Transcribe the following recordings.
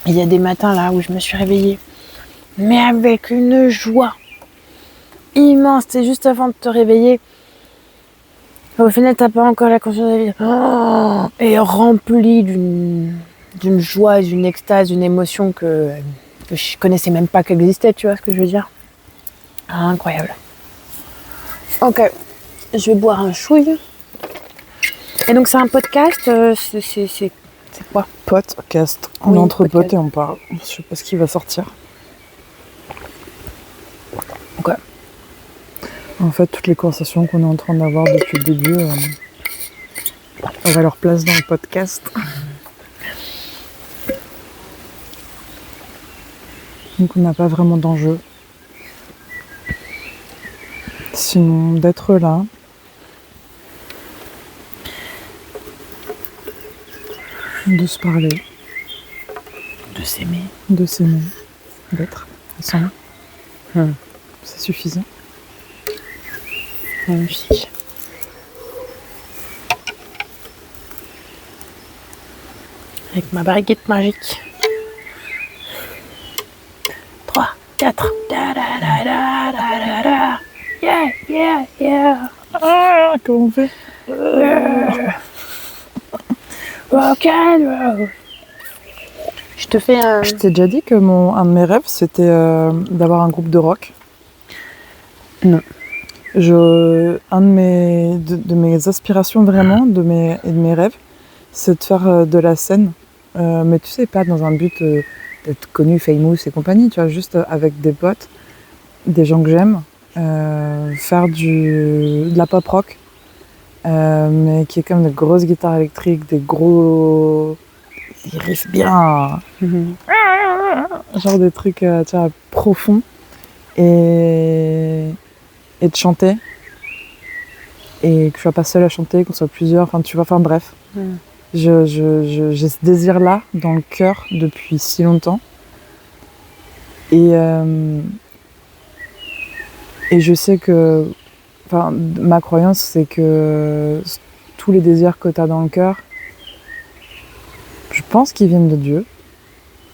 Il y a des matins là où je me suis réveillée, mais avec une joie immense. C'est juste avant de te réveiller. Au final, t'as pas encore la conscience de la vie. Oh, et remplie d'une joie, d'une extase, d'une émotion que je connaissais même pas qu'elle existait, tu vois ce que je veux dire? Incroyable. Ok, je vais boire un chouille. Et donc c'est un podcast, c'est quoi? Podcast. On est entre potes et on parle. Je sais pas ce qui va sortir. Ok. En fait, toutes les conversations qu'on est en train d'avoir depuis le début auraient leur place dans le podcast. Donc on n'a pas vraiment d'enjeu. Sinon d'être là. De se parler. De s'aimer. De s'aimer. D'être ensemble. C'est suffisant. Magnifique. Avec ma baguette magique. 3, 4. Da, da, da, da, da, da. Yeah, yeah, yeah. Ah, comment on fait? Rock'n'roll. Je te fais un... Je t'ai déjà dit que un de mes rêves, c'était d'avoir un groupe de rock. Non. Un de mes aspirations vraiment, de mes rêves, c'est de faire de la scène. Mais tu sais, pas dans un but d'être connu, famous et compagnie, tu vois, juste avec des potes, des gens que j'aime, faire de la pop rock, mais qui est comme des grosses guitares électriques, des gros... Ils riffent bien, genre des trucs tu vois, profonds, et de chanter, et que je sois pas seule à chanter, qu'on soit plusieurs, enfin tu vois, enfin bref. J'ai ce désir-là dans le cœur depuis si longtemps. Et je sais que, enfin, ma croyance, c'est que tous les désirs que tu as dans le cœur, je pense qu'ils viennent de Dieu,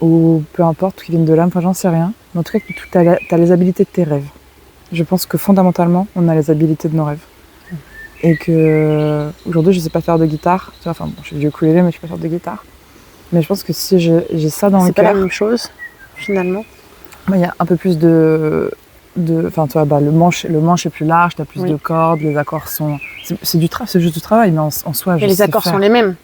ou peu importe, qu'ils viennent de l'âme, enfin j'en sais rien. Mais en tout cas, tu as les habilités de tes rêves. Je pense que fondamentalement, on a les habilités de nos rêves. Et que aujourd'hui, je sais pas faire de guitare. Tu vois, enfin, bon, je fais du ukulélé, mais je sais pas faire de guitare. Mais je pense que si j'ai ça dans le cœur... C'est pas la même chose, finalement. Il y a un peu plus enfin, tu vois, le manche est plus large, tu as plus de cordes, les accords sont... C'est juste du travail, mais en soi, et les accords sont les mêmes?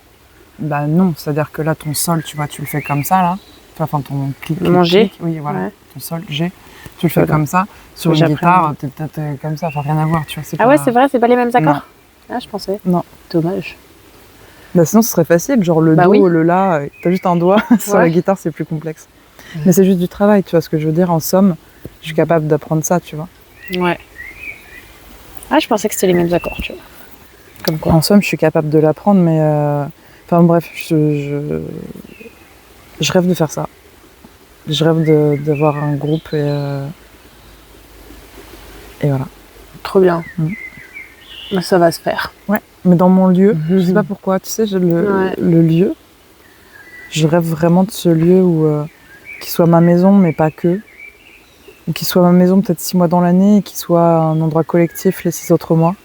Bah non, c'est-à-dire que là, ton sol, tu vois, tu le fais comme ça, là. Enfin, ton clic, G. Oui, voilà, ton sol, G. Tu le fais comme ça. Sur une guitare, t'es comme ça, enfin, rien à voir, tu vois. Ah ouais, c'est vrai, c'est pas les mêmes accords? Ah, je pensais. Non. Dommage. Bah sinon, ce serait facile, genre le do, le la, t'as juste un doigt. Sur la guitare, c'est plus complexe. Mais c'est juste du travail, tu vois ce que je veux dire. En somme, je suis capable d'apprendre ça, tu vois. Ouais. Ah, je pensais que c'était les mêmes accords, tu vois. Comme quoi. En somme, je suis capable de l'apprendre, mais... Enfin bref, je rêve de faire ça. Je rêve d'avoir un groupe et voilà. Trop bien. Ça va se faire. Ouais, mais dans mon lieu, je sais pas pourquoi, tu sais, le lieu, je rêve vraiment de ce lieu où qui soit ma maison, mais pas que. Ou qui soit ma maison peut-être 6 mois dans l'année et qui soit un endroit collectif les 6 autres mois.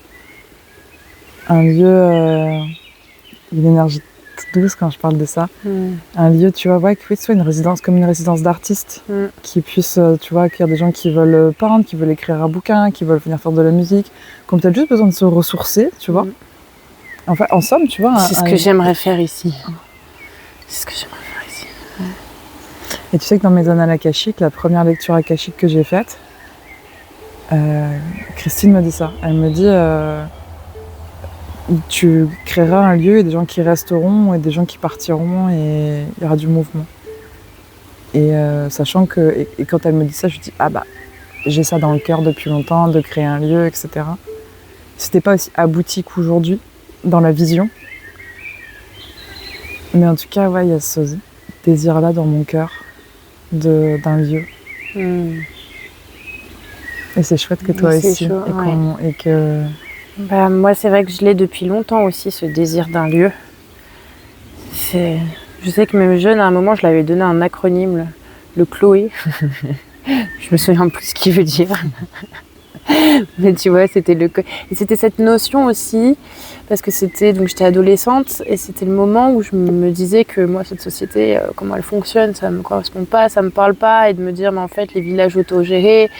Un lieu, une énergie toute douce quand je parle de ça. Un lieu, tu vois, qui puisse soit une résidence comme une résidence d'artistes, qui puisse, tu vois, accueillir des gens qui veulent peindre, qui veulent écrire un bouquin, qui veulent venir faire de la musique, qui ont peut-être juste besoin de se ressourcer, tu vois. Enfin, en somme, tu vois... C'est ce que j'aimerais faire ici. C'est ce que j'aimerais faire ici. Et tu sais que dans mes annales akashiques, la première lecture akashique que j'ai faite, Christine me dit ça. Elle me dit... tu créeras un lieu et des gens qui resteront et des gens qui partiront et il y aura du mouvement. Et sachant que... Et quand elle me dit ça, je dis « Ah bah, j'ai ça dans le cœur depuis longtemps, de créer un lieu, etc. » C'était pas aussi abouti qu'aujourd'hui, dans la vision. Mais en tout cas, ouais, il y a ce désir-là dans mon cœur d'un lieu. Et c'est chouette que toi aussi. Chaud, et que... Bah, moi, c'est vrai que je l'ai depuis longtemps aussi, ce désir d'un lieu. Je sais que même jeune, à un moment, je l'avais donné un acronyme, le Chloé. Je me souviens plus ce qu'il veut dire. Mais tu vois, et c'était cette notion aussi, parce que j'étais adolescente, et c'était le moment où je me disais que moi, cette société, comment elle fonctionne, ça me correspond pas, ça me parle pas, et de me dire, mais en fait, les villages autogérés,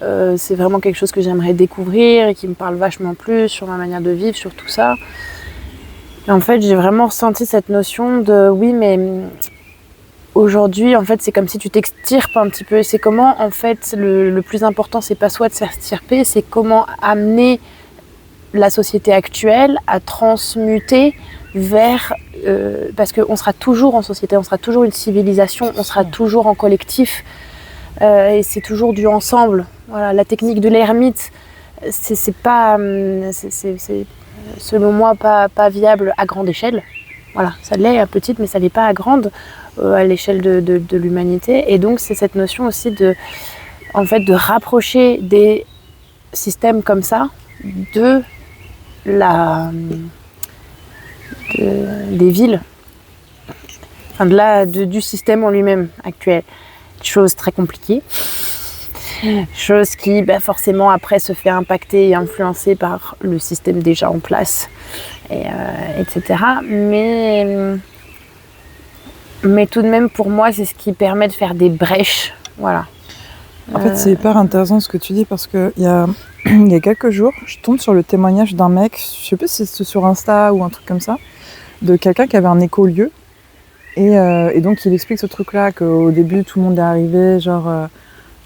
c'est vraiment quelque chose que j'aimerais découvrir, et qui me parle vachement plus sur ma manière de vivre, sur tout ça. Et en fait, j'ai vraiment ressenti cette notion de, oui, mais aujourd'hui, en fait, c'est comme si tu t'extirpes un petit peu. C'est comment, en fait, le plus important, c'est pas soit de s'extirper, c'est comment amener la société actuelle à transmuter vers... parce qu'on sera toujours en société, on sera toujours une civilisation, on sera toujours en collectif. Et c'est toujours du ensemble. Voilà, la technique de l'ermite, c'est pas... c'est, selon moi, pas viable à grande échelle. Voilà, ça l'est à petite, mais ça l'est pas à grande, à l'échelle de l'humanité. Et donc, c'est cette notion aussi de rapprocher des systèmes comme ça des villes, enfin du système en lui-même actuel. Chose très compliquée. Chose qui forcément après se fait impacter et influencer par le système déjà en place, etc. Mais tout de même pour moi c'est ce qui permet de faire des brèches. Voilà. En fait c'est hyper intéressant ce que tu dis parce qu'il y a quelques jours je tombe sur le témoignage d'un mec, je sais pas si c'est sur Insta ou un truc comme ça, de quelqu'un qui avait un écolieu et donc il explique ce truc là qu'au début tout le monde est arrivé genre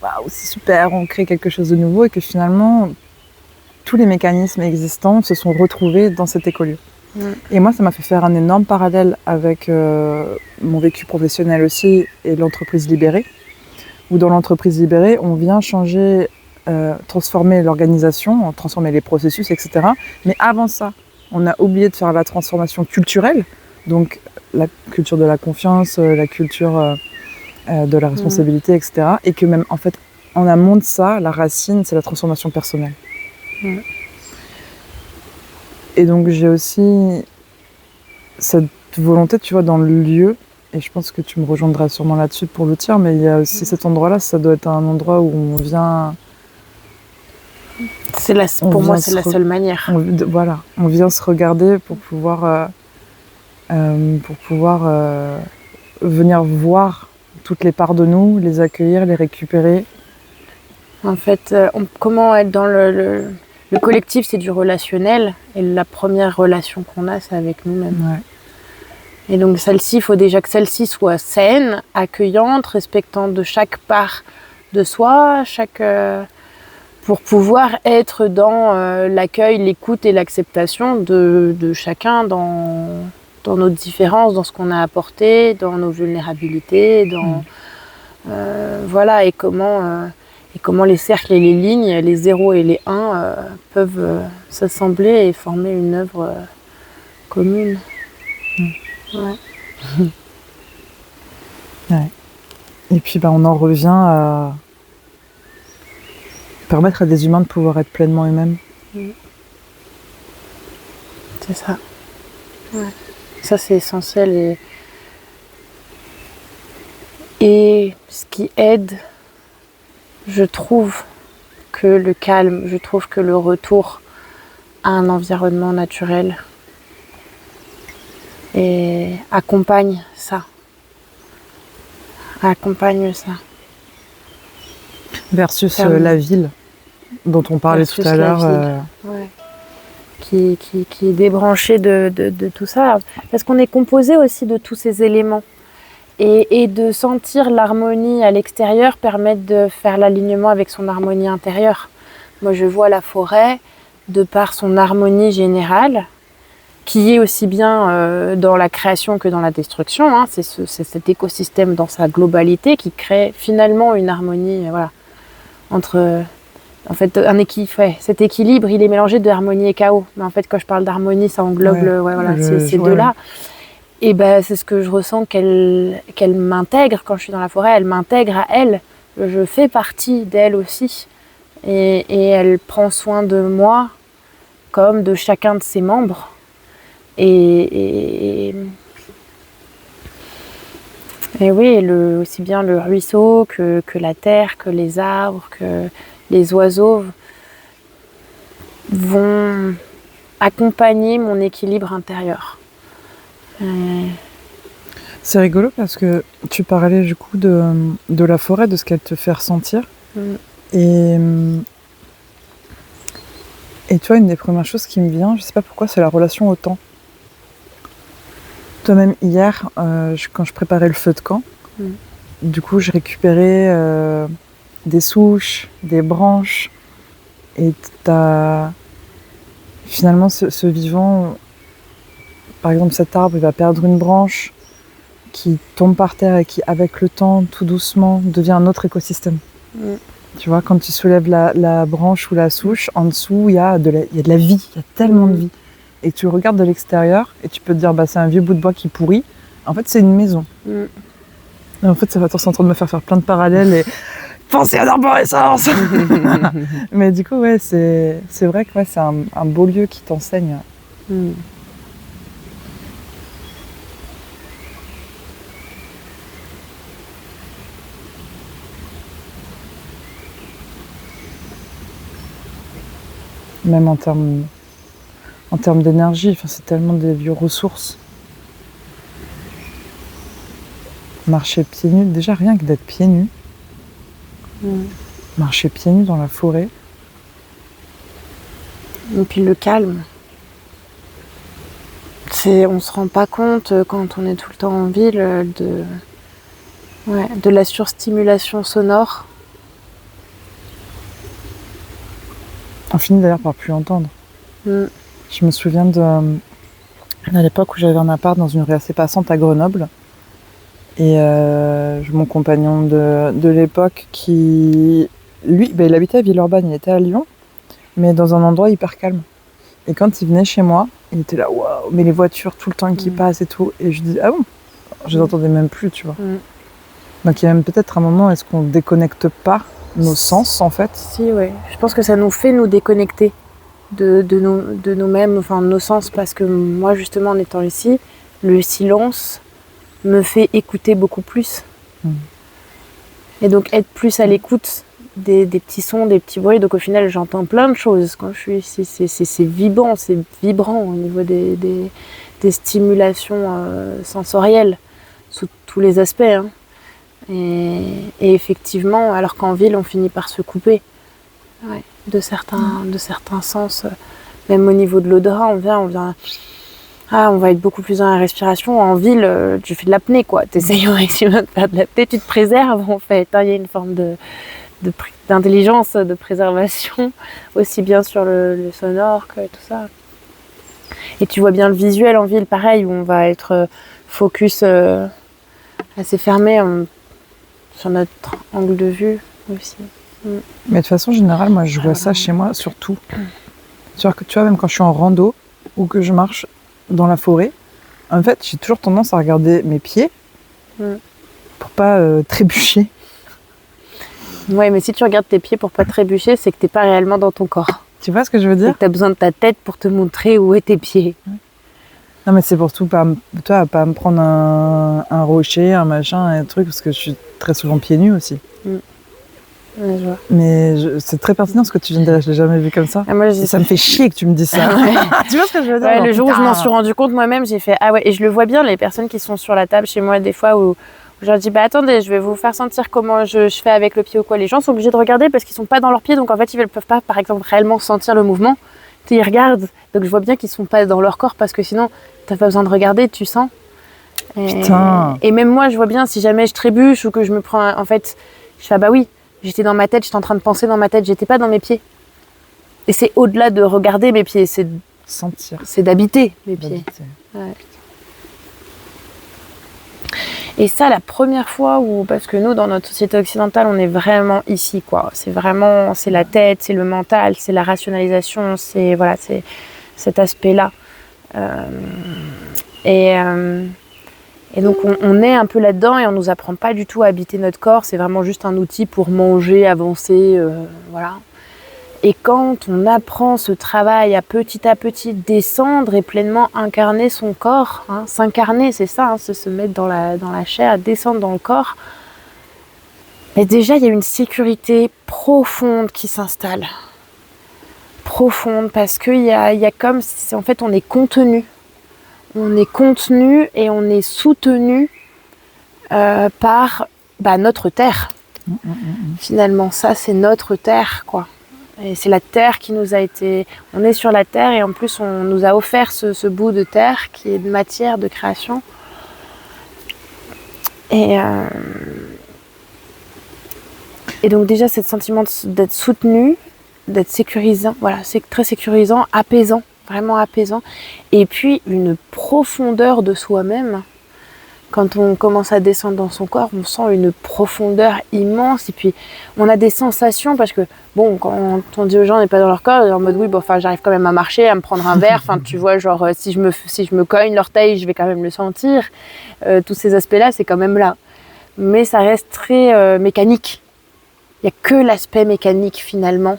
waouh, c'est super, on crée quelque chose de nouveau et que finalement, tous les mécanismes existants se sont retrouvés dans cet écolieu. Et moi, ça m'a fait faire un énorme parallèle avec mon vécu professionnel aussi et l'entreprise libérée, où dans l'entreprise libérée, on vient changer, transformer l'organisation, transformer les processus, etc. Mais avant ça, on a oublié de faire la transformation culturelle, donc la culture de la confiance, la culture... de la responsabilité, etc. Et que même, en fait, en amont de ça, la racine, c'est la transformation personnelle. Et donc, j'ai aussi cette volonté, tu vois, dans le lieu, et je pense que tu me rejoindras sûrement là-dessus pour le dire, mais il y a aussi cet endroit-là, ça doit être un endroit où on vient... Pour moi, c'est la seule manière. Voilà, on vient se regarder pour pouvoir venir voir toutes les parts de nous, les accueillir, les récupérer. En fait, comment être dans le collectif, c'est du relationnel. Et la première relation qu'on a, c'est avec nous-mêmes. Ouais. Et donc celle-ci, il faut déjà que celle-ci soit saine, accueillante, respectant de chaque part de soi, pour pouvoir être dans l'accueil, l'écoute et l'acceptation de chacun dans nos différences, dans ce qu'on a apporté, dans nos vulnérabilités, voilà, et comment les cercles et les lignes, les 0 et les 1 peuvent s'assembler et former une œuvre commune. Ouais. Ouais. Et puis on en revient à permettre à des humains de pouvoir être pleinement eux-mêmes. C'est ça. Ouais. Ça, c'est essentiel. Et ce qui aide, je trouve que le calme, je trouve que le retour à un environnement naturel et accompagne ça. Versus la ville dont on parlait tout à l'heure. Ouais. Qui est débranché de tout ça. Parce qu'on est composé aussi de tous ces éléments. Et de sentir l'harmonie à l'extérieur permet de faire l'alignement avec son harmonie intérieure. Moi, je vois la forêt, de par son harmonie générale, qui est aussi bien dans la création que dans la destruction. Hein. C'est cet écosystème dans sa globalité qui crée finalement une harmonie entre... En fait, cet équilibre, il est mélangé de harmonie et chaos. Mais en fait, quand je parle d'harmonie, ça englobe ces deux-là. Et c'est ce que je ressens qu'elle m'intègre quand je suis dans la forêt. Elle m'intègre à elle. Je fais partie d'elle aussi. Et elle prend soin de moi comme de chacun de ses membres. Et Et oui, aussi bien le ruisseau que la terre, que les arbres, que les oiseaux vont accompagner mon équilibre intérieur. C'est rigolo parce que tu parlais du coup de la forêt, de ce qu'elle te fait ressentir. Et tu vois, une des premières choses qui me vient, je sais pas pourquoi, c'est la relation au temps. Toi-même, hier, quand je préparais le feu de camp, du coup, je récupérais des souches, des branches. Et t'as finalement ce vivant, par exemple, cet arbre, il va perdre une branche qui tombe par terre et qui, avec le temps, tout doucement, devient un autre écosystème. Tu vois, quand tu soulèves la branche ou la souche, en dessous, il y a de la vie, il y a tellement de vie. Et tu regardes de l'extérieur et tu peux te dire, c'est un vieux bout de bois qui pourrit. En fait, c'est une maison. Et en fait, ça va être en train de me faire plein de parallèles et penser à l'arborescence. Mais du coup, ouais, c'est vrai que c'est un beau lieu qui t'enseigne. Même en termes d'énergie, c'est tellement des ressources. Marcher pieds nus, déjà rien que d'être pieds nus. Marcher pieds nus dans la forêt. Et puis le calme. On se rend pas compte quand on est tout le temps en ville de la surstimulation sonore. On finit d'ailleurs par plus entendre. Je me souviens à l'époque où j'avais un appart dans une rue assez passante à Grenoble. Et mon compagnon de l'époque qui, lui, il habitait à Villeurbanne, il était à Lyon, mais dans un endroit hyper calme. Et quand il venait chez moi, il était là, waouh, mais les voitures tout le temps qui passent et tout. Et je dis, ah bon, je les entendais même plus, tu vois. Donc il y a même peut-être un moment, est-ce qu'on déconnecte pas nos sens en fait? Si, oui. Je pense que ça nous fait nous déconnecter de nous-mêmes, enfin de nos sens, parce que moi justement en étant ici, le silence me fait écouter beaucoup plus. Et donc être plus à l'écoute des petits sons, des petits bruits. Donc au final, j'entends plein de choses quand je suis ici. C'est vibrant au niveau des stimulations sensorielles, sous tous les aspects. Et effectivement, alors qu'en ville, on finit par se couper de certains sens. Même au niveau de l'odorat, on va être beaucoup plus dans la respiration. En ville, tu fais de l'apnée, quoi. Tu essayes au maximum de faire de l'apnée, tu te préserves, en fait. Il y a une forme d'intelligence, de préservation, aussi bien sur le sonore que tout ça. Et tu vois bien le visuel en ville, pareil, où on va être focus assez fermé sur notre angle de vue aussi. Mais de façon générale, moi, je vois ça chez moi, surtout. Tu vois, même quand je suis en rando ou que je marche dans la forêt, en fait, j'ai toujours tendance à regarder mes pieds pour pas trébucher. Ouais, mais si tu regardes tes pieds pour pas trébucher, c'est que t'es pas réellement dans ton corps. Tu vois ce que je veux dire? C'est que t'as besoin de ta tête pour te montrer où est tes pieds. Non, mais c'est pour tout, pas me prendre un rocher, un machin, un truc, parce que je suis très souvent pieds nus aussi. Ouais, je vois. Mais c'est très pertinent ce que tu viens de dire, je l'ai jamais vu comme ça. Moi, et ça me fait chier que tu me dises ça. Tu vois ce que je veux dire? Le jour où je m'en suis rendu compte moi-même, j'ai fait ah ouais, et je le vois bien, les personnes qui sont sur la table chez moi des fois où je leur dis attendez, je vais vous faire sentir comment je fais avec le pied ou quoi. Les gens sont obligés de regarder parce qu'ils sont pas dans leurs pieds, donc en fait ils ne peuvent pas par exemple réellement sentir le mouvement. Ils regardent, donc je vois bien qu'ils sont pas dans leur corps parce que sinon t'as pas besoin de regarder, tu sens. Putain. Et même moi je vois bien si jamais je trébuche ou que je me prends, en fait je fais oui, j'étais dans ma tête, j'étais en train de penser dans ma tête, j'étais pas dans mes pieds. Et c'est au-delà de regarder mes pieds, c'est sentir, c'est d'habiter mes pieds. Ouais. Et ça, la première fois où, parce que nous, dans notre société occidentale, on est vraiment ici, quoi. C'est la tête, c'est le mental, c'est la rationalisation, c'est cet aspect-là. Et donc, on est un peu là-dedans et on nous apprend pas du tout à habiter notre corps. C'est vraiment juste un outil pour manger, avancer, voilà. Et quand on apprend ce travail à petit descendre et pleinement incarner son corps, hein, s'incarner, c'est ça, hein, se mettre dans la chair, descendre dans le corps, mais déjà il y a une sécurité profonde qui s'installe. Profonde, parce qu'il y a comme si en fait on est contenu. On est contenu et on est soutenu par notre terre. Finalement, ça c'est notre terre, quoi. Et c'est la terre qui nous a été... On est sur la terre et en plus on nous a offert ce bout de terre qui est de matière, de création. Et donc déjà, ce sentiment d'être soutenu, d'être sécurisant, voilà, c'est très sécurisant, apaisant, vraiment apaisant. Et puis une profondeur de soi-même. Quand on commence à descendre dans son corps, on sent une profondeur immense. Et puis, on a des sensations parce que, bon, quand on dit aux gens, on n'est pas dans leur corps, en mode, oui, bon, enfin, j'arrive quand même à marcher, à me prendre un verre. Enfin, tu vois, genre, si je me cogne l'orteil, je vais quand même le sentir. Tous ces aspects-là, c'est quand même là. Mais ça reste très mécanique. Il n'y a que l'aspect mécanique, finalement.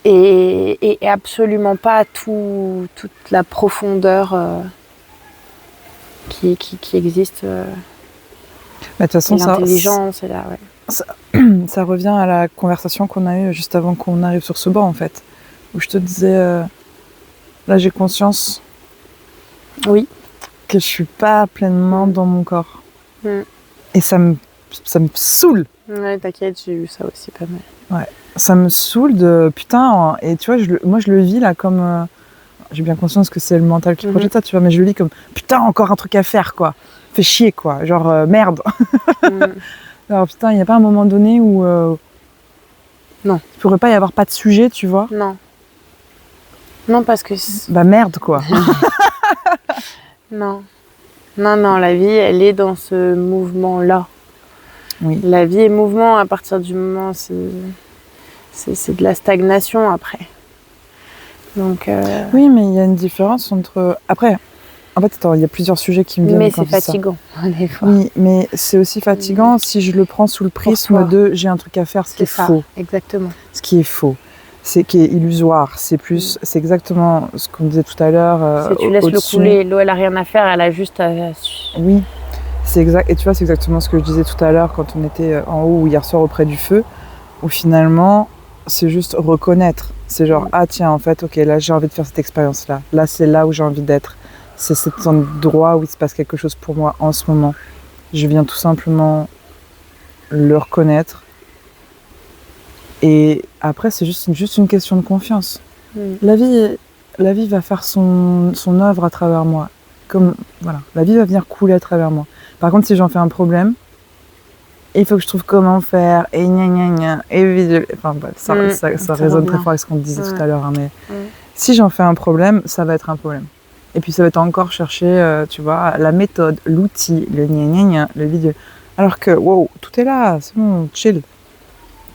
Et absolument pas toute la profondeur... qui existe. De toute façon, l'intelligence, là, ouais. Ça revient à la conversation qu'on a eue juste avant qu'on arrive sur ce banc, en fait. Où je te disais, là, j'ai conscience oui. que je suis pas pleinement dans mon corps. Et ça me saoule. Ouais, t'inquiète, j'ai eu ça aussi pas mal. Ouais, ça me saoule de putain. Et tu vois, moi, je le vis là comme... j'ai bien conscience que c'est le mental qui projette ça, tu vois, mais je le lis comme putain, encore un truc à faire, quoi. Fais chier, quoi. Genre, merde. Alors, putain, il n'y a pas un moment donné où. Non. Il pourrait pas y avoir pas de sujet, tu vois. Non. Non, parce que. Bah, merde, quoi. Non. Non, la vie, elle est dans ce mouvement-là. Oui. La vie est mouvement à partir du moment. C'est de la stagnation après. Donc, oui, mais il y a une différence entre... Après, en fait, attends, il y a plusieurs sujets qui me viennent. Mais c'est fatigant, des fois. Oui, mais c'est aussi fatigant si je le prends sous le prisme de j'ai un truc à faire, ce qui est faux. Exactement. Ce qui est faux. C'est qui est illusoire. C'est plus... C'est exactement ce qu'on disait tout à l'heure. Tu laisses l'eau couler, l'eau, elle a rien à faire, elle a juste à... Oui, c'est exact. Et tu vois, c'est exactement ce que je disais tout à l'heure quand on était en haut ou hier soir auprès du feu, où finalement, c'est juste reconnaître. C'est genre, ah tiens, en fait, ok, là j'ai envie de faire cette expérience-là. Là, c'est là où j'ai envie d'être. C'est cet endroit où il se passe quelque chose pour moi en ce moment. Je viens tout simplement le reconnaître. Et après, c'est juste une question de confiance. La vie va faire son œuvre à travers moi. Comme, voilà, la vie va venir couler à travers moi. Par contre, si j'en fais un problème, il faut que je trouve comment faire, et gna gna gna, et enfin bref, ça résonne très fort avec ce qu'on disait tout à l'heure, hein, mais si j'en fais un problème, ça va être un problème. Et puis ça va être encore chercher, tu vois, la méthode, l'outil, le gna gna gna, le vidéo. Alors que, wow, tout est là, c'est bon, chill.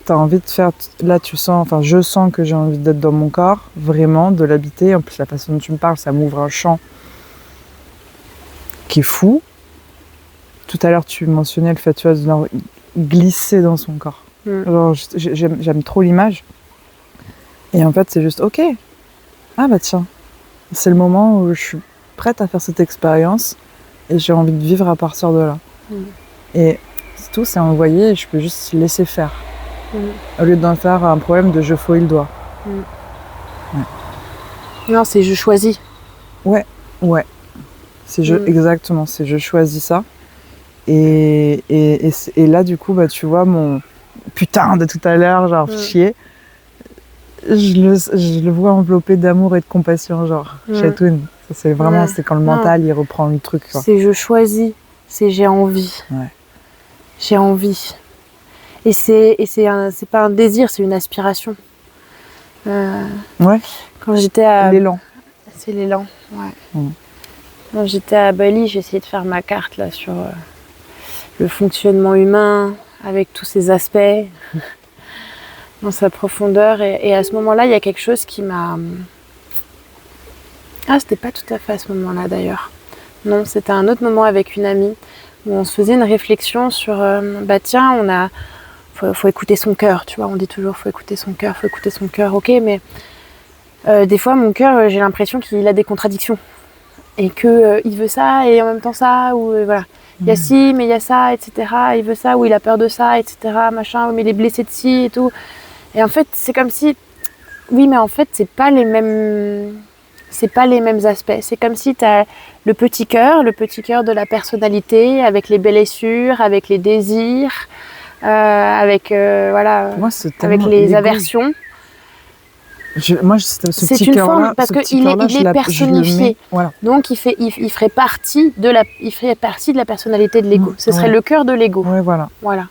T'as envie de faire, là tu sens, enfin je sens que j'ai envie d'être dans mon corps, vraiment, de l'habiter. En plus la façon dont tu me parles, ça m'ouvre un champ qui est fou. Tout à l'heure, tu mentionnais le fait, tu vois, de glisser dans son corps. Genre, j'aime trop l'image. Et en fait, c'est juste, ok. Ah bah tiens, c'est le moment où je suis prête à faire cette expérience et j'ai envie de vivre à partir de là. Et c'est tout, c'est envoyé et je peux juste laisser faire. Au lieu d'en faire un problème de je fouille le doigt. Ouais. Non, c'est je choisis. Ouais. C'est exactement, c'est je choisis ça. Et là, du coup, bah, tu vois, mon putain de tout à l'heure, genre chier, je le vois enveloppé d'amour et de compassion, genre chatoun. Ça, c'est vraiment, c'est quand le mental, il reprend le truc. Quoi. C'est je choisis, c'est j'ai envie. Ouais. J'ai envie. Et c'est pas un désir, c'est une aspiration. Ouais. Quand j'étais à... L'élan. C'est l'élan, ouais. Quand j'étais à Bali, j'ai essayé de faire ma carte là sur le fonctionnement humain, avec tous ses aspects, dans sa profondeur. Et à ce moment-là, il y a quelque chose qui m'a... Ah, c'était pas tout à fait à ce moment-là d'ailleurs. Non, c'était un autre moment avec une amie, où on se faisait une réflexion sur, bah tiens, faut écouter son cœur, tu vois. On dit toujours faut écouter son cœur, ok, mais des fois mon cœur, j'ai l'impression qu'il a des contradictions et que il veut ça et en même temps ça, ou voilà. Il y a ci, mais il y a ça, etc. Il veut ça, ou il a peur de ça, etc. Machin, mais il est blessé de ci et tout. Et en fait, c'est comme si, oui, mais en fait, c'est pas les mêmes aspects. C'est comme si tu as le petit cœur de la personnalité, avec les blessures, avec les désirs, avec Moi, c'est avec tellement les l'égo. aversions. Ce C'est petit une cœur-là, forme parce ce petit qu'il cœur-là, est personnifié. Voilà. Donc il ferait partie de la personnalité de l'ego. Ce serait Ouais. le cœur de l'ego. Ouais, voilà. Voilà.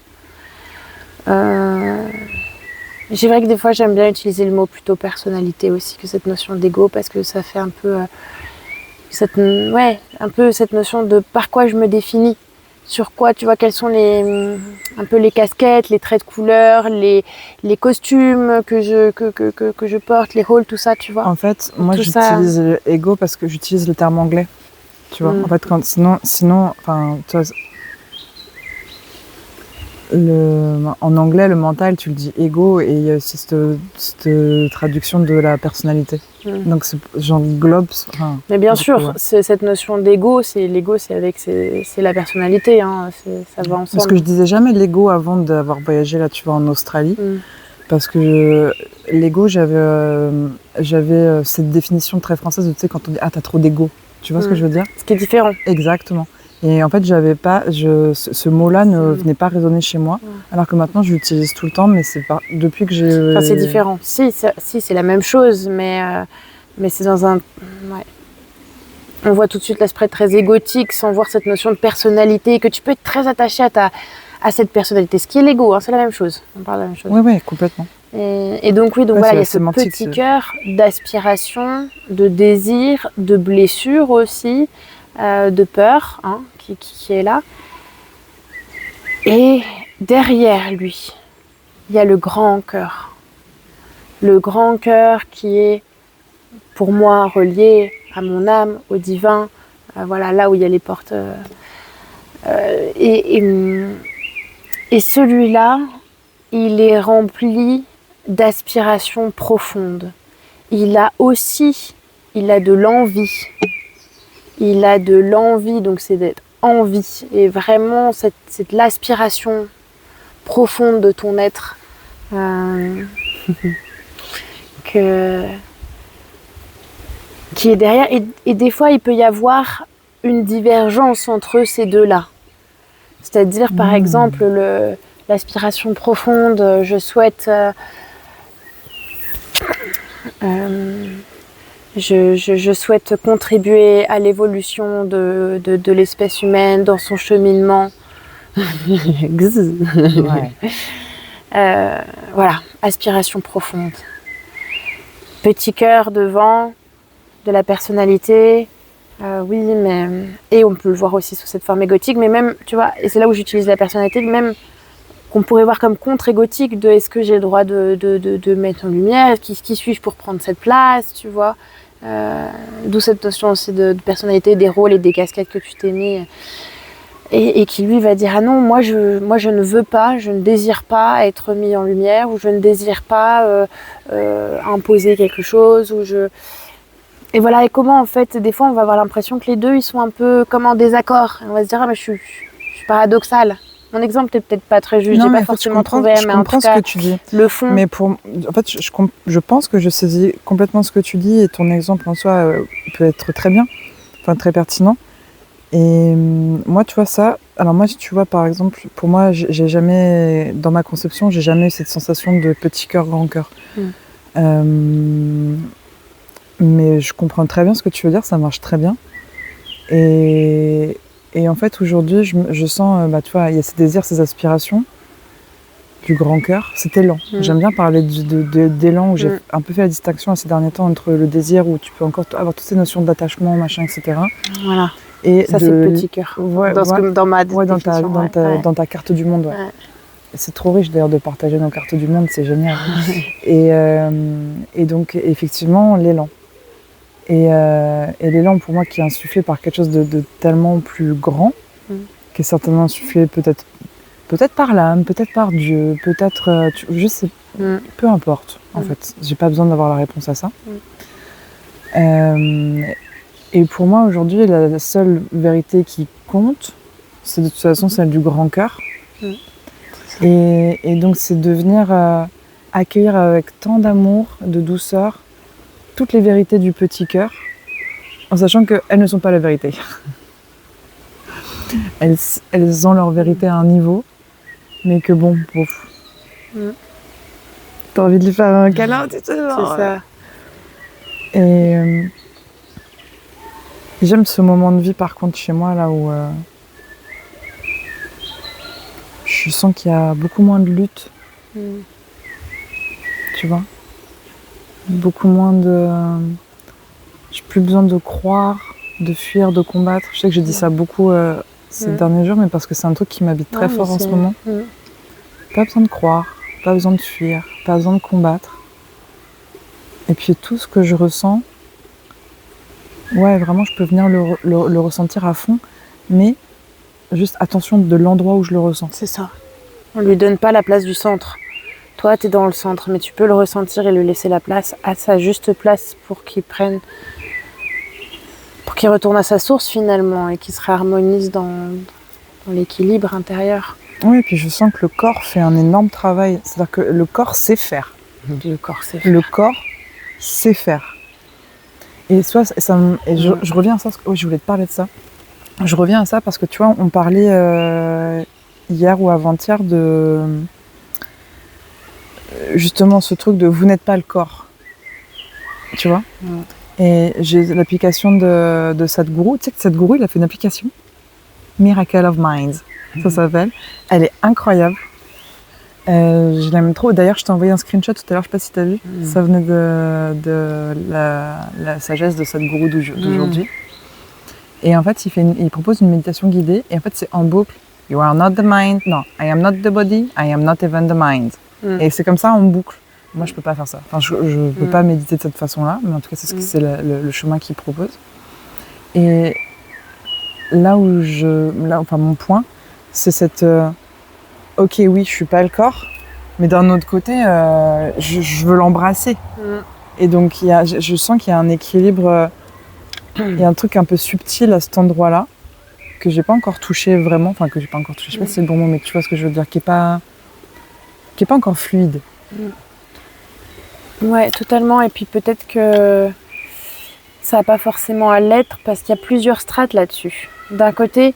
C'est vrai que des fois j'aime bien utiliser le mot plutôt personnalité aussi que cette notion d'ego, parce que ça fait un peu cette notion de par quoi je me définis, sur quoi, tu vois, quelles sont un peu les casquettes, les traits de couleur, les costumes que je porte, les rôles, tout ça, tu vois. En fait, moi, Tout j'utilise ego parce que j'utilise le terme anglais. Tu vois, en fait, sinon, enfin, tu vois, en anglais, le mental, tu le dis ego, et il y a aussi cette traduction de la personnalité. Donc, j'englobe. Mais bien sûr, cette notion d'ego, c'est la personnalité, hein, ça va ensemble. Parce que je disais jamais l'ego avant d'avoir voyagé là, tu vois, en Australie. Parce que l'ego, j'avais cette définition très française, tu sais, quand on dit « Ah, t'as trop d'ego ». Tu vois ce que je veux dire? Ce qui est différent. Exactement. Et en fait, ce mot-là ne venait pas résonner chez moi, alors que maintenant, je l'utilise tout le temps, mais depuis que j'ai... Enfin, c'est différent. Si, c'est la même chose, mais c'est dans un... Ouais. On voit tout de suite l'aspect très égotique, sans voir cette notion de personnalité, que tu peux être très attaché à cette personnalité. Ce qui est l'ego, hein, c'est la même chose. On parle de la même chose. Oui, complètement. Et donc, oui, voilà, il y a ce petit cœur d'aspiration, de désir, de blessure aussi, de peur, hein, qui est là. Et derrière lui, il y a le grand cœur. Le grand cœur qui est, pour moi, relié à mon âme, au divin, voilà, là où il y a les portes. Et celui-là, il est rempli d'aspirations profondes. Il a de l'envie. Il a de l'envie, donc c'est d'être envie. Et vraiment, c'est l'aspiration profonde de ton être qui est derrière. Et des fois, il peut y avoir une divergence entre ces deux-là. C'est-à-dire, par exemple, l'aspiration profonde, je souhaite... Je souhaite contribuer à l'évolution de l'espèce humaine dans son cheminement. Voilà, aspiration profonde. Petit cœur devant, de la personnalité, oui, mais... Et on peut le voir aussi sous cette forme égotique, mais même, tu vois, et c'est là où j'utilise la personnalité, même qu'on pourrait voir comme contre-égotique de est-ce que j'ai le droit de mettre en lumière, qui suis-je pour prendre cette place, tu vois. D'où cette notion aussi de personnalité, des rôles et des casquettes que tu t'es mis. Et qui lui va dire ah non, moi je ne veux pas, je ne désire pas être mis en lumière, ou je ne désire pas imposer quelque chose, et voilà. Et comment en fait des fois on va avoir l'impression que les deux ils sont un peu comme en désaccord, et on va se dire ah mais je suis paradoxale. Mon exemple n'est peut-être pas très juste, j'ai pas forcément trouvé, mais en tout cas, ce que tu dis. Le fond. Mais en fait, je pense que je saisis complètement ce que tu dis, et ton exemple en soi peut être très bien, enfin très pertinent. Et moi, tu vois ça. Alors moi, tu vois, par exemple, pour moi, j'ai jamais, dans ma conception, j'ai jamais eu cette sensation de petit cœur, grand cœur. Mais je comprends très bien ce que tu veux dire, ça marche très bien. Et en fait, aujourd'hui, je sens, tu vois, il y a ces désirs, ces aspirations du grand cœur, cet élan. J'aime bien parler d'élan, où j'ai un peu fait la distinction ces derniers temps entre le désir, où tu peux encore avoir toutes ces notions d'attachement, machin, etc. Voilà. Et ça, c'est le petit cœur. Dans ta carte du monde. Ouais. C'est trop riche d'ailleurs de partager nos cartes du monde, c'est génial. Et donc, effectivement, l'élan. Et l'élan, pour moi, qui est insufflé par quelque chose de tellement plus grand, qui est certainement insufflé peut-être peut-être par l'âme, peut-être par Dieu, peut-être, je sais, peu importe, en fait. J'ai pas besoin d'avoir la réponse à ça. Et pour moi, aujourd'hui, la seule vérité qui compte, c'est de toute façon celle du grand cœur. Et donc, c'est de venir accueillir avec tant d'amour, de douceur, toutes les vérités du petit cœur, en sachant qu'elles ne sont pas la vérité. Elles ont leur vérité à un niveau, mais que bon, t'as envie de lui faire un câlin, tu sais, genre. C'est ça. Et j'aime ce moment de vie, par contre, chez moi, là où je sens qu'il y a beaucoup moins de lutte. Tu vois, beaucoup moins de... J'ai plus besoin de croire, de fuir, de combattre. Je sais que j'ai dit ça beaucoup ces derniers jours, mais parce que c'est un truc qui m'habite très fort en ce moment. Pas besoin de croire, pas besoin de fuir, pas besoin de combattre. Et puis tout ce que je ressens, ouais, vraiment, je peux venir le ressentir à fond, mais juste attention de l'endroit où je le ressens. C'est ça. On lui donne pas la place du centre. Toi, tu es dans le centre, mais tu peux le ressentir et lui laisser la place à sa juste place pour qu'il retourne à sa source finalement et qu'il se réharmonise dans l'équilibre intérieur. Oui, et puis je sens que le corps fait un énorme travail. C'est-à-dire que le corps sait faire. Le corps sait faire. Le corps sait faire. Et je reviens à ça, parce que je voulais te parler de ça. Je reviens à ça parce que tu vois, on parlait hier ou avant-hier de justement ce truc de vous n'êtes pas le corps. Tu vois ? Et j'ai l'application de Sadhguru. Tu sais que Sadhguru, il a fait une application Miracle of Minds, ça s'appelle. Elle est incroyable. Je l'aime trop. D'ailleurs, je t'ai envoyé un screenshot tout à l'heure, je sais pas si tu as vu. Ça venait de la sagesse de Sadhguru d'aujourd'hui. Et en fait, il propose une méditation guidée. Et en fait, c'est en boucle. You are not the mind. Non, I am not the body. I am not even the mind. Et c'est comme ça en boucle. Moi, je peux pas faire ça. Enfin, je peux pas méditer de cette façon-là. Mais en tout cas, c'est le chemin qu'il propose. Et là où mon point, c'est cette... ok, oui, je suis pas le corps. Mais d'un autre côté, je veux l'embrasser. Et donc, je sens qu'il y a un équilibre... Il y a un truc un peu subtil à cet endroit-là que j'ai pas encore touché vraiment, enfin que j'ai pas encore touché, je sais pas si c'est le bon mot, mais tu vois ce que je veux dire, qui est pas encore fluide. Ouais, totalement. Et puis peut-être que ça n'a pas forcément à l'être parce qu'il y a plusieurs strates là-dessus. D'un côté,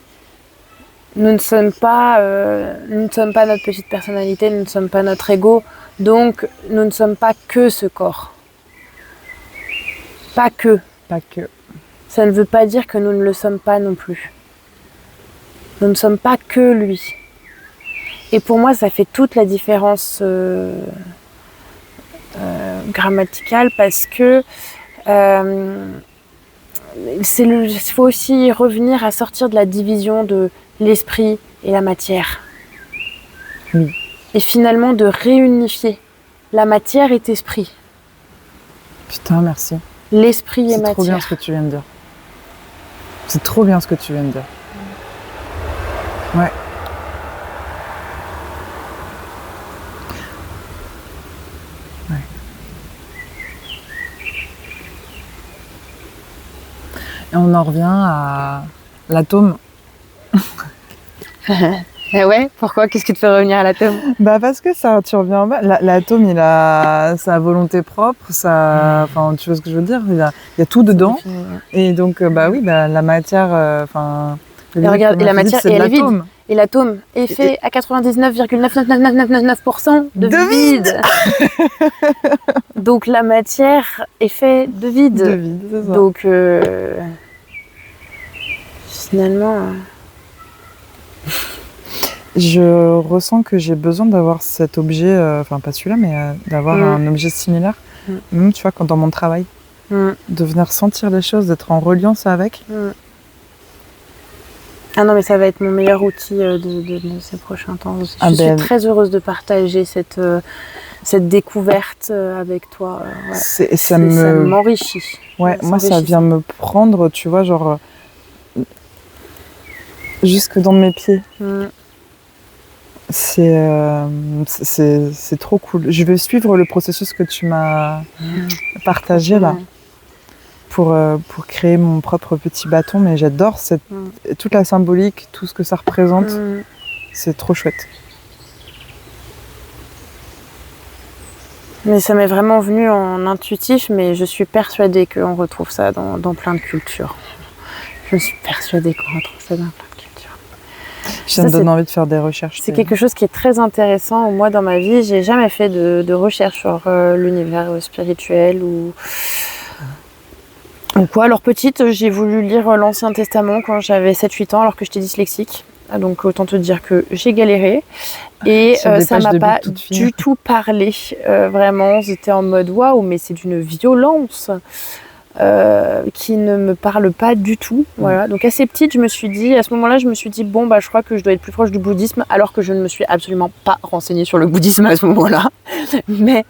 nous ne sommes pas notre petite personnalité, nous ne sommes pas notre ego, donc nous ne sommes pas que ce corps. Pas que. Pas que. Ça ne veut pas dire que nous ne le sommes pas non plus. Nous ne sommes pas que lui. Et pour moi, ça fait toute la différence grammaticale parce que il faut aussi revenir à sortir de la division de l'esprit et la matière. Oui. Et finalement de réunifier la matière et l'esprit. Putain, merci. L'esprit et matière. C'est trop bien ce que tu viens de dire. C'est trop bien ce que tu viens de dire. Ouais. Ouais. Et on en revient à l'atome. Eh ouais, pourquoi ? Qu'est-ce qui te fait revenir à l'atome ? Bah parce que ça, tu reviens en bas. L'atome, il a sa volonté propre, enfin, tu vois ce que je veux dire ? Il y a tout dedans. Et donc, oui, la matière, et regarde, et la matière, et elle est vide. Et l'atome est fait à 99,99999% de vide. Donc la matière est faite de vide. De vide, c'est ça. Donc finalement... Je ressens que j'ai besoin d'avoir cet objet, pas celui-là, mais d'avoir un objet similaire. Même, tu vois, dans mon travail, de venir sentir les choses, d'être en reliance avec. Ah non, mais ça va être mon meilleur outil de ces prochains temps. Je suis très heureuse de partager cette découverte avec toi. Ouais. Ça m'enrichit. Ouais, moi, ça vient me prendre, tu vois, genre... jusque dans mes pieds. C'est trop cool. Je vais suivre le processus que tu m'as partagé là pour créer mon propre petit bâton, mais j'adore toute la symbolique, tout ce que ça représente. C'est trop chouette. Mais ça m'est vraiment venu en intuitif, mais je suis persuadée qu'on retrouve ça dans plein de cultures. Je suis persuadée qu'on retrouve ça dans plein de cultures. Ça me donne envie de faire des recherches. C'est quelque chose qui est très intéressant. Moi, dans ma vie, j'ai jamais fait de recherche sur l'univers spirituel ou quoi. Alors petite, j'ai voulu lire l'Ancien Testament quand j'avais 7-8 ans, alors que j'étais dyslexique. Donc autant te dire que j'ai galéré et ça m'a pas du tout parlé. Vraiment, j'étais en mode waouh, mais c'est d'une violence qui ne me parle pas du tout. Voilà. Donc assez petite, à ce moment-là, je me suis dit bon bah je crois que je dois être plus proche du bouddhisme, alors que je ne me suis absolument pas renseignée sur le bouddhisme à ce moment-là. Mais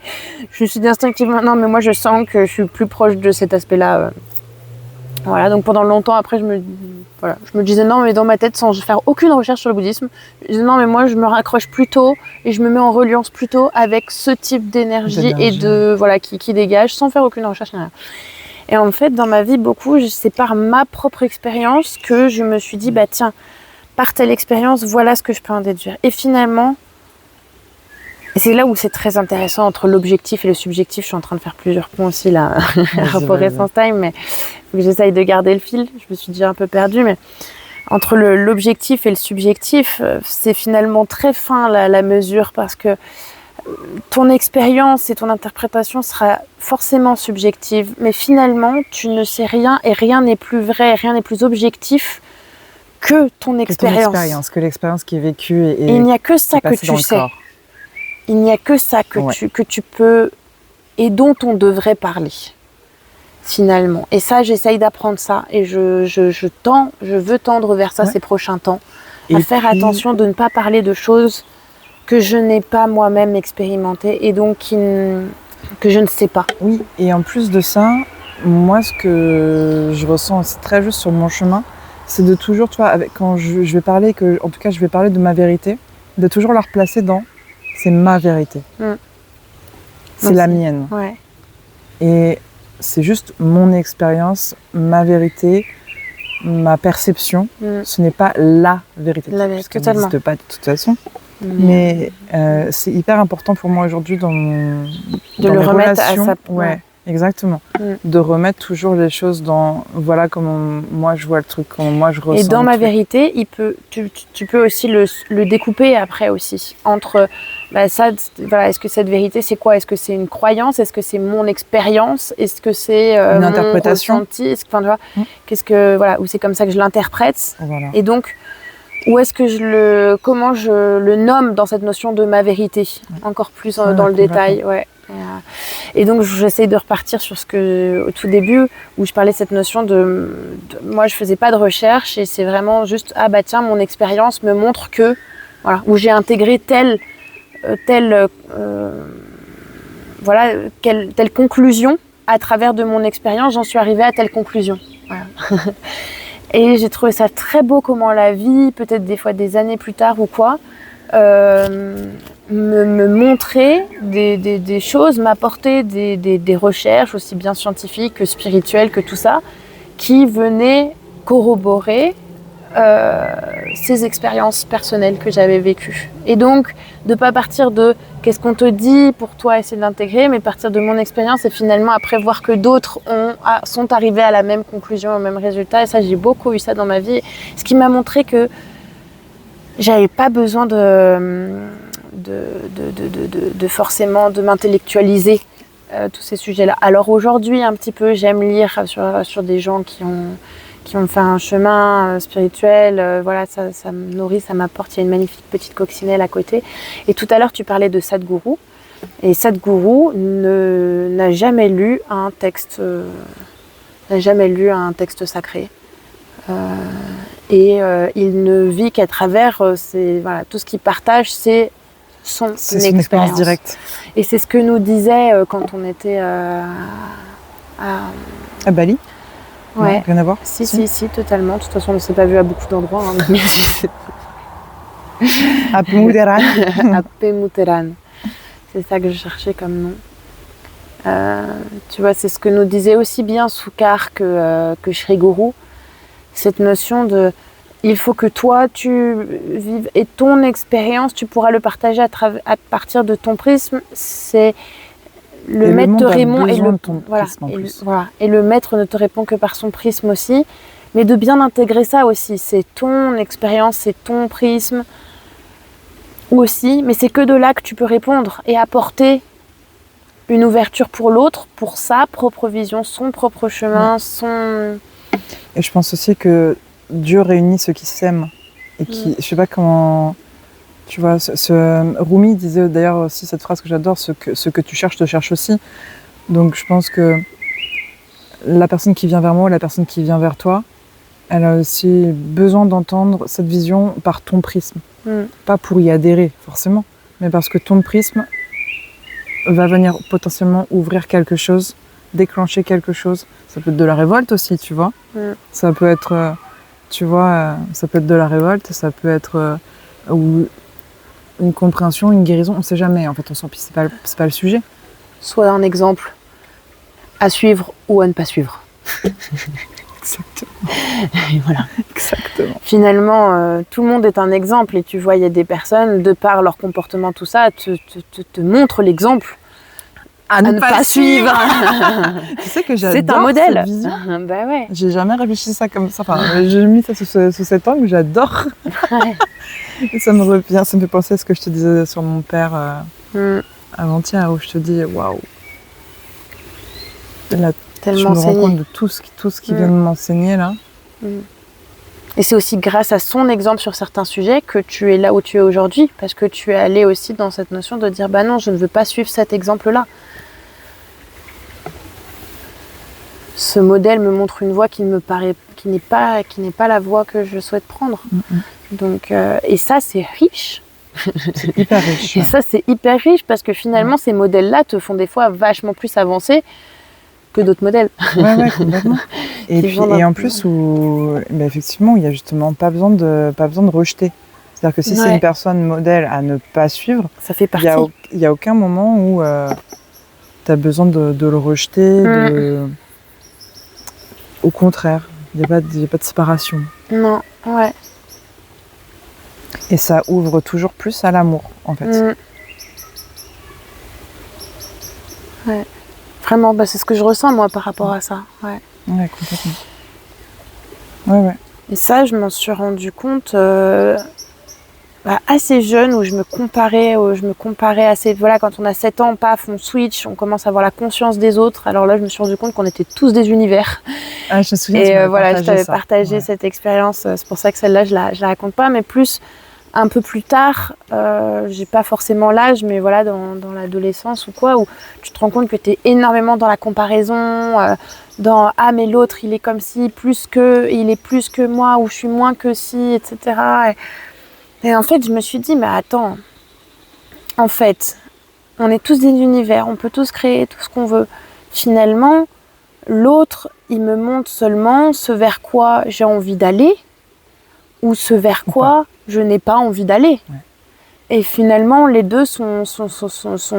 je me suis dit instinctivement non, mais moi je sens que je suis plus proche de cet aspect-là. Voilà, donc pendant longtemps après je me disais non, mais dans ma tête, sans faire aucune recherche sur le bouddhisme, je disais non, mais moi je me raccroche plutôt et je me mets en reliance plutôt avec ce type d'énergie et qui dégage sans faire aucune recherche. Et en fait, dans ma vie, c'est par ma propre expérience que je me suis dit bah tiens, par telle expérience, voilà ce que je peux en déduire. Et finalement, c'est là où c'est très intéressant entre l'objectif et le subjectif. Je suis en train de faire plusieurs points aussi là, rapport Essence Time, mais faut que j'essaye de garder le fil. Je me suis déjà un peu perdue, mais entre l'objectif et le subjectif, c'est finalement très fin la mesure, parce que ton expérience et ton interprétation sera forcément subjective, mais finalement, tu ne sais rien et rien n'est plus vrai, rien n'est plus objectif que ton expérience. Que l'expérience qui est vécue et il n'y a que ça que tu sais. Il n'y a que ça que tu peux et dont on devrait parler, finalement. Et ça, j'essaye d'apprendre ça. Et je veux tendre vers ça ces prochains temps. À faire attention de ne pas parler de choses que je n'ai pas moi-même expérimentées et donc que je ne sais pas. Oui, et en plus de ça, moi, ce que je ressens aussi très juste sur mon chemin, c'est de toujours, quand je vais parler, en tout cas, je vais parler de ma vérité, de toujours la replacer dans c'est ma vérité. C'est la mienne. Ouais. Et c'est juste mon expérience, ma vérité, ma perception. Ce n'est pas la vérité. La vérité, totalement. Ça n'existe pas de toute façon. Mais c'est hyper important pour moi aujourd'hui dans le remettre à sa... Ouais, exactement. De remettre toujours les choses dans voilà comment moi je vois le truc, comment moi je ressens. Et dans ma vérité, tu peux aussi le découper après aussi entre est-ce que cette vérité c'est quoi? Est-ce que c'est une croyance? Est-ce que c'est mon expérience? Est-ce que c'est une interprétation? Mon ressenti? Ou c'est comme ça que je l'interprète? Voilà. Et donc où est-ce que comment je le nomme dans cette notion de ma vérité, encore plus dans le détail, Et donc j'essaye de repartir sur au tout début où je parlais de cette notion moi je faisais pas de recherche et c'est vraiment juste mon expérience me montre que où j'ai intégré telle conclusion à travers de mon expérience, j'en suis arrivée à telle conclusion. Voilà. Et j'ai trouvé ça très beau comment la vie, peut-être des fois des années plus tard ou quoi, me montrer des choses, m'apporter des recherches aussi bien scientifiques que spirituelles que tout ça, qui venaient corroborer ces expériences personnelles que j'avais vécues. Et donc, de ne pas partir de qu'est-ce qu'on te dit pour toi, essayer de l'intégrer, mais partir de mon expérience et finalement après voir que d'autres sont arrivés à la même conclusion, au même résultat. Et ça, j'ai beaucoup eu ça dans ma vie. Ce qui m'a montré que j'avais pas besoin de forcément de m'intellectualiser tous ces sujets-là. Alors aujourd'hui, un petit peu, j'aime lire sur des gens qui ont fait un chemin spirituel, ça me nourrit, ça m'apporte. Il y a une magnifique petite coccinelle à côté. Et tout à l'heure, tu parlais de Sadhguru. Et Sadhguru n'a jamais lu un texte sacré. Il ne vit qu'à travers tout ce qu'il partage, c'est son expérience directe. Et c'est ce que nous disait quand on était à Bali. Ouais. Non, rien à voir. Si, totalement. De toute façon, on ne s'est pas vu à beaucoup d'endroits. Mais Apemuteran. Apemuteran. C'est ça que je cherchais comme nom. Tu vois, c'est ce que nous disait aussi bien Soukar que Sri Guru. Cette notion de il faut que toi tu vives et ton expérience, tu pourras le partager à partir de ton prisme. C'est le maître te répond et le maître ne te répond que par son prisme aussi. Mais de bien intégrer ça aussi, c'est ton expérience, c'est ton prisme aussi, mais c'est que de là que tu peux répondre et apporter une ouverture pour l'autre, pour sa propre vision, son propre chemin, son... Et je pense aussi que Dieu réunit ceux qui s'aiment et qui, je sais pas comment, tu vois, Rumi disait d'ailleurs aussi cette phrase que j'adore, ce que tu cherches te cherche aussi. Donc je pense que la personne qui vient vers moi, la personne qui vient vers toi, elle a aussi besoin d'entendre cette vision par ton prisme. Pas pour y adhérer forcément, mais parce que ton prisme va venir potentiellement ouvrir quelque chose, déclencher quelque chose. Ça peut être de la révolte aussi, tu vois. Ça peut être, tu vois, ça peut être de la révolte, ça peut être ou une compréhension, une guérison, on sait jamais. En fait, on s'en pisse, c'est pas le sujet. Soit un exemple à suivre ou à ne pas suivre. Exactement. Et voilà. Exactement. Finalement, tout le monde est un exemple et tu vois, il y a des personnes, de par leur comportement, tout ça, te montrent l'exemple à ne pas suivre. Tu sais que j'adore c'est un modèle. Cette vision. Bah ouais. J'ai jamais réfléchi ça comme ça. Enfin, j'ai mis ça sous cet angle, j'adore. Ouais. Et ça me revient, ça me fait penser à ce que je te disais sur mon père avant-hier, où je te dis waouh. Là, Tellement je me rends compte de tout ce qui vient de m'enseigner là. Et c'est aussi grâce à son exemple sur certains sujets que tu es là où tu es aujourd'hui, parce que tu es allé aussi dans cette notion de dire bah non, je ne veux pas suivre cet exemple-là. Ce modèle me montre une voie qui n'est pas la voie que je souhaite prendre. Donc et ça c'est riche. C'est hyper riche. Et ça c'est hyper riche parce que finalement ces modèles-là te font des fois vachement plus avancer que d'autres modèles. Ouais, complètement. Et en plus, effectivement, il n'y a justement pas besoin de rejeter. C'est-à-dire que si c'est une personne modèle à ne pas suivre, ça fait partie. Il n'y a aucun moment où tu as besoin de le rejeter. Au contraire, il n'y a pas de séparation. Non, ouais. Et ça ouvre toujours plus à l'amour, en fait. Ouais. Vraiment, bah, c'est ce que je ressens moi par rapport à ça. Ouais, complètement. Ouais. Et ça, je m'en suis rendu compte assez jeune, où je me comparais assez. Voilà, quand on a 7 ans, paf, on switch, on commence à avoir la conscience des autres. Alors là, je me suis rendu compte qu'on était tous des univers. Ah, je me souviens. Et voilà, je t'avais partagé cette expérience. C'est pour ça que celle-là, je la raconte pas, mais plus un peu plus tard, j'ai pas forcément l'âge, mais voilà, dans l'adolescence ou quoi, où tu te rends compte que tu es énormément dans la comparaison, dans ah mais l'autre il est comme ci, il est plus que moi, ou je suis moins que ci, etc. Et en fait je me suis dit mais attends, en fait on est tous des univers, on peut tous créer tout ce qu'on veut. Finalement l'autre il me montre seulement ce vers quoi j'ai envie d'aller, ou ce vers quoi je n'ai pas envie d'aller. Et finalement, les deux sont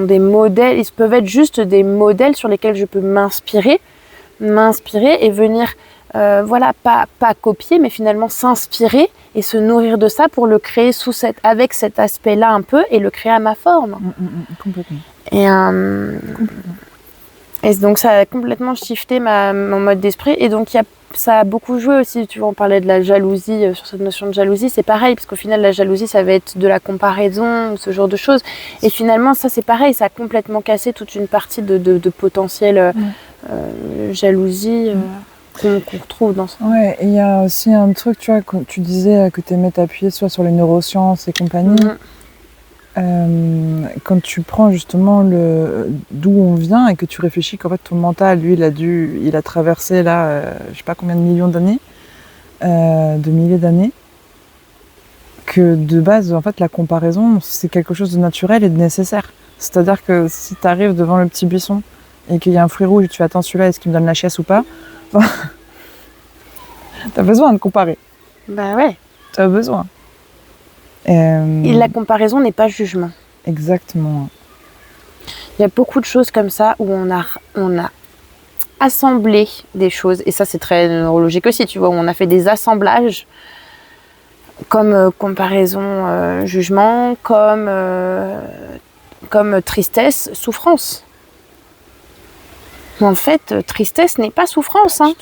des modèles, ils peuvent être juste des modèles sur lesquels je peux m'inspirer et venir, pas copier, mais finalement s'inspirer et se nourrir de ça pour le créer avec cet aspect-là un peu, et le créer à ma forme. Complètement. Et donc ça a complètement shifté mon mode d'esprit, et donc ça a beaucoup joué aussi. Tu vois, on parlait de la jalousie, sur cette notion de jalousie, c'est pareil, parce qu'au final la jalousie ça va être de la comparaison, ce genre de choses, et finalement ça c'est pareil, ça a complètement cassé toute une partie de potentiel jalousie qu'on retrouve dans ça. Ouais, et il y a aussi un truc, tu vois, quand tu disais que tu aimais t'appuyer soit sur les neurosciences et compagnie. Quand tu prends justement d'où on vient et que tu réfléchis qu'en fait ton mental, lui, il a traversé là, je sais pas combien de millions d'années, de milliers d'années, que de base, en fait, la comparaison, c'est quelque chose de naturel et de nécessaire. C'est-à-dire que si tu arrives devant le petit buisson et qu'il y a un fruit rouge et tu fais attends, celui-là, est-ce qu'il me donne la chiasse ou pas? T'as besoin de comparer. Bah ouais. T'as besoin. Et la comparaison n'est pas jugement. Exactement. Il y a beaucoup de choses comme ça où on a assemblé des choses, et ça c'est très neurologique aussi, tu vois, où on a fait des assemblages comme comparaison, jugement, comme tristesse, souffrance. Mais en fait, tristesse n'est pas souffrance. Hein.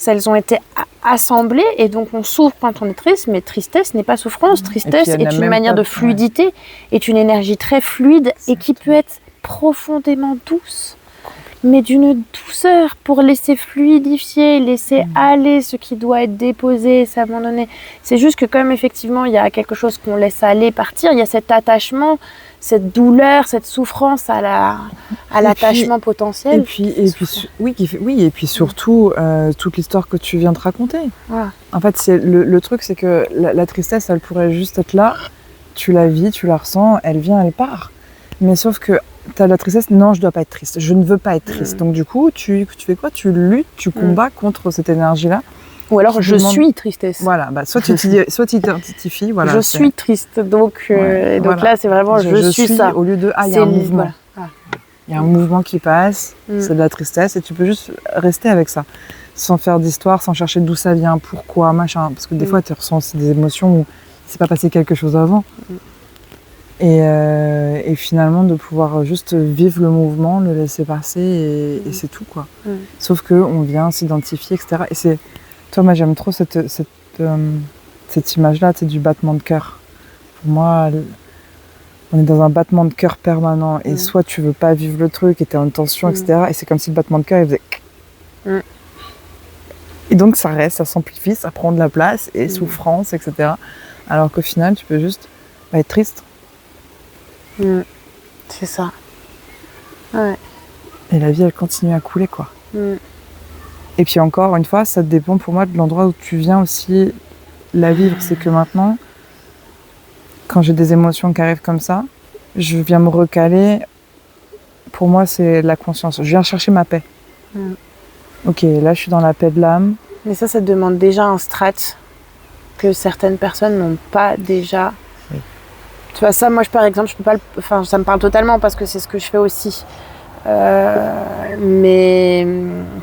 Elles ont été assemblées et donc on souffre quand on est triste, mais tristesse n'est pas souffrance. Tristesse est une manière de fluidité, est une énergie très fluide et qui peut être profondément douce, mais d'une douceur pour laisser fluidifier, laisser aller ce qui doit être déposé, s'abandonner. C'est juste que comme effectivement il y a quelque chose qu'on laisse aller, partir, il y a cet attachement, cette douleur, cette souffrance à l'attachement potentiel. Et puis surtout toute l'histoire que tu viens de raconter. Voilà. En fait, le truc, c'est que la tristesse, elle pourrait juste être là, tu la vis, tu la ressens, elle vient, elle part. Mais sauf que tu as la tristesse, non, je dois pas être triste, je ne veux pas être triste. Donc du coup, tu fais quoi? Tu luttes, tu combats contre cette énergie-là. Ou alors suis tristesse. Voilà, soit tu t'identifies. Voilà, je suis triste, donc là c'est vraiment je suis ça. Au lieu de il y a un mouvement. Voilà. Il y a un mouvement qui passe, c'est de la tristesse, et tu peux juste rester avec ça. Sans faire d'histoire, sans chercher d'où ça vient, pourquoi, machin. Parce que des fois tu ressens aussi des émotions où il s'est pas passé quelque chose avant. Et finalement de pouvoir juste vivre le mouvement, le laisser passer, et c'est tout, quoi. Sauf qu'on vient s'identifier, etc. Et c'est... Toi, moi, j'aime trop cette image-là, du battement de cœur. Pour moi, on est dans un battement de cœur permanent. Et soit tu veux pas vivre le truc, et t'es en tension, etc. Et c'est comme si le battement de cœur, il faisait... Et donc, ça reste, ça s'amplifie, ça prend de la place, et souffrance, etc. Alors qu'au final, tu peux juste être triste. C'est ça. Ouais. Et la vie, elle continue à couler, quoi. Et puis encore une fois, ça dépend pour moi de l'endroit où tu viens aussi la vivre. C'est que maintenant, quand j'ai des émotions qui arrivent comme ça, je viens me recaler. Pour moi, c'est la conscience. Je viens chercher ma paix. Ok, là, je suis dans la paix de l'âme. Mais ça demande déjà un strat que certaines personnes n'ont pas déjà. Oui. Tu vois, ça, moi, par exemple, je peux pas. Enfin, ça me parle totalement parce que c'est ce que je fais aussi. Mais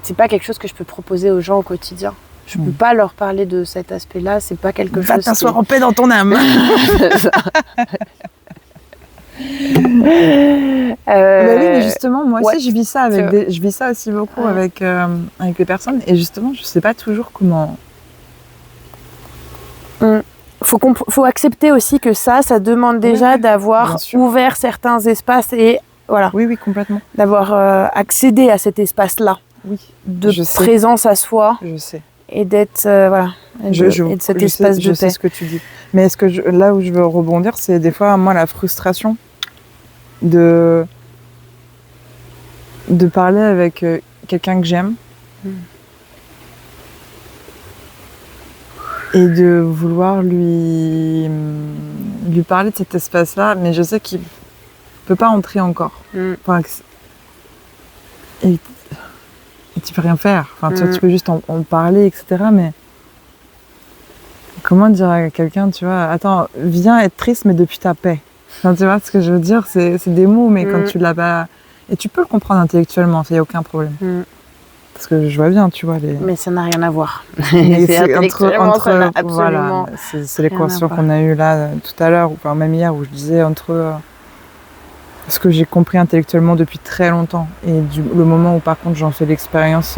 c'est pas quelque chose que je peux proposer aux gens au quotidien. Je peux pas leur parler de cet aspect-là. C'est pas quelque chose. Va t'asseoir en paix dans ton âme. Oui, mais justement, moi aussi, je vis ça je vis ça aussi beaucoup avec les personnes. Et justement, je sais pas toujours comment. Faut accepter aussi que ça demande déjà d'avoir ouvert certains espaces et voilà. Oui, complètement. D'avoir accédé à cet espace-là. Oui. De présence à soi. Je sais. Et d'être et de cet espace de paix. Je sais ce que tu dis. Mais là où je veux rebondir, c'est des fois moi la frustration de parler avec quelqu'un que j'aime. Et de vouloir lui parler de cet espace-là, mais je sais qu'il peut pas entrer encore. Enfin, et tu peux rien faire. Enfin, tu peux juste en parler, etc. Mais comment dire à quelqu'un, tu vois, attends, viens être triste, mais depuis ta paix. Enfin, tu vois ce que je veux dire, c'est des mots, mais quand tu l'as pas... Et tu peux le comprendre intellectuellement, il n'y a aucun problème. Parce que je vois bien, tu vois. Mais ça n'a rien à voir. C'est voilà, c'est l'équation qu'on a eue là tout à l'heure, ou enfin, même hier, où je disais entre ce que j'ai compris intellectuellement depuis très longtemps et le moment où par contre j'en fais l'expérience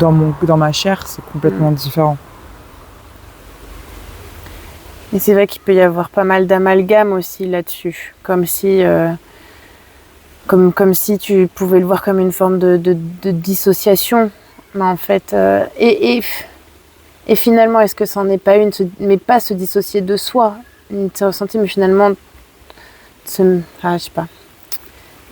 dans ma chair, c'est complètement différent. Et c'est vrai qu'il peut y avoir pas mal d'amalgames aussi là-dessus, comme si tu pouvais le voir comme une forme de dissociation, mais en fait, et finalement, est-ce que ça n'en est pas une, mais pas se dissocier de soi, une ressenti, mais finalement, je sais pas,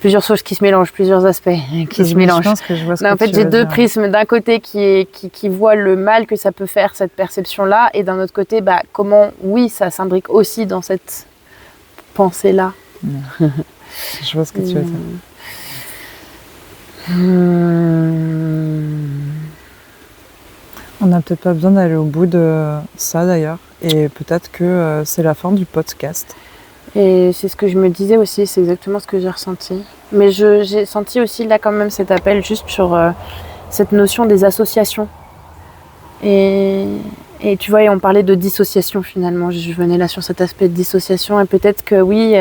plusieurs choses qui se mélangent, plusieurs aspects qui se mélangent. Je pense que je vois ce en fait, j'ai deux prismes. D'un côté qui voit le mal que ça peut faire, cette perception-là, et d'un autre côté, comment, oui, ça s'imbrique aussi dans cette pensée-là. Je vois ce que tu veux dire. On n'a peut-être pas besoin d'aller au bout de ça d'ailleurs. Et peut-être que c'est la fin du podcast. Et c'est ce que je me disais aussi, c'est exactement ce que j'ai ressenti. Mais j'ai senti aussi là quand même cet appel juste sur cette notion des associations. Et tu vois, et on parlait de dissociation finalement. Je venais là sur cet aspect de dissociation. Et peut-être que oui,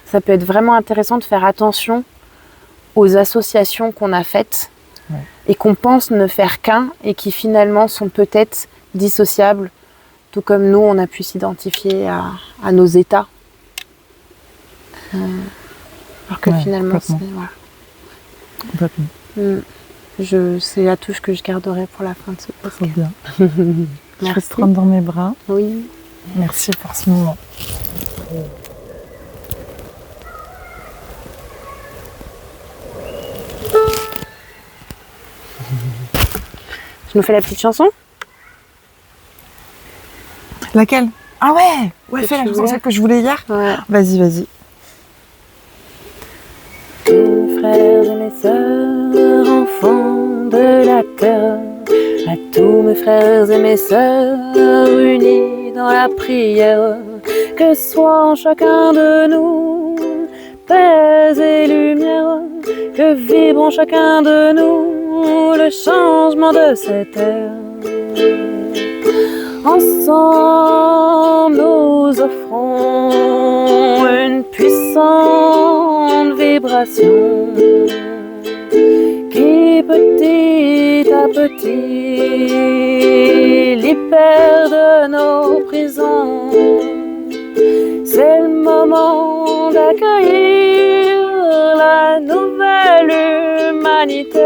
ça peut être vraiment intéressant de faire attention aux associations qu'on a faites et qu'on pense ne faire qu'un et qui finalement sont peut-être dissociables, tout comme nous, on a pu s'identifier à nos états. Alors que finalement, c'est... Voilà. Complètement. C'est la touche que je garderai pour la fin de ce podcast. Trop bien. Merci. Je peux te prendre dans mes bras. Oui. Merci pour ce moment. Tu nous fais la petite chanson? Laquelle? Ah ouais, fais la chanson que je voulais hier. Ouais. Vas-y. Mes frères et mes sœurs, enfants de la terre, à tous mes frères et mes sœurs, unis dans la prière, que soit en chacun de nous paix et lumière, que vibre en chacun de nous le changement de cette ère. Ensemble, nous offrons une puissante vibration qui petit à petit libère de nos prisons. C'est le moment d'accueillir la nouvelle humanité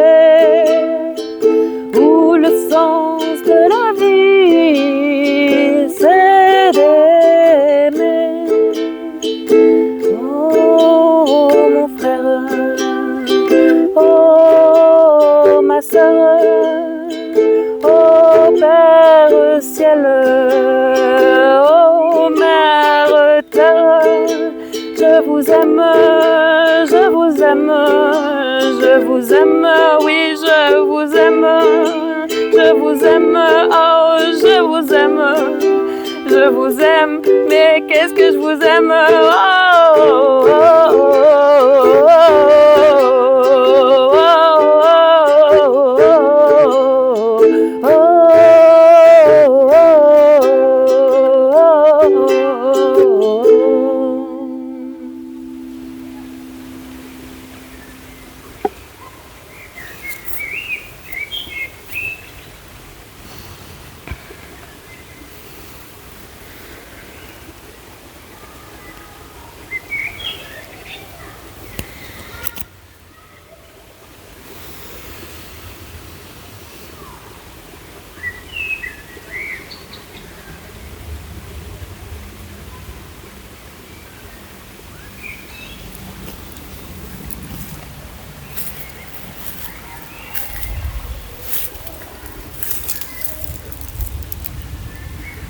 où le sens de la vie c'est d'aimer. Oh mon frère, oh ma sœur, oh Père ciel, oh Mère terre, je vous aime, je vous aime, je vous aime, oui je vous aime, je vous aime, oh je vous aime, je vous aime, mais qu'est-ce que je vous aime, oh, oh, oh, oh.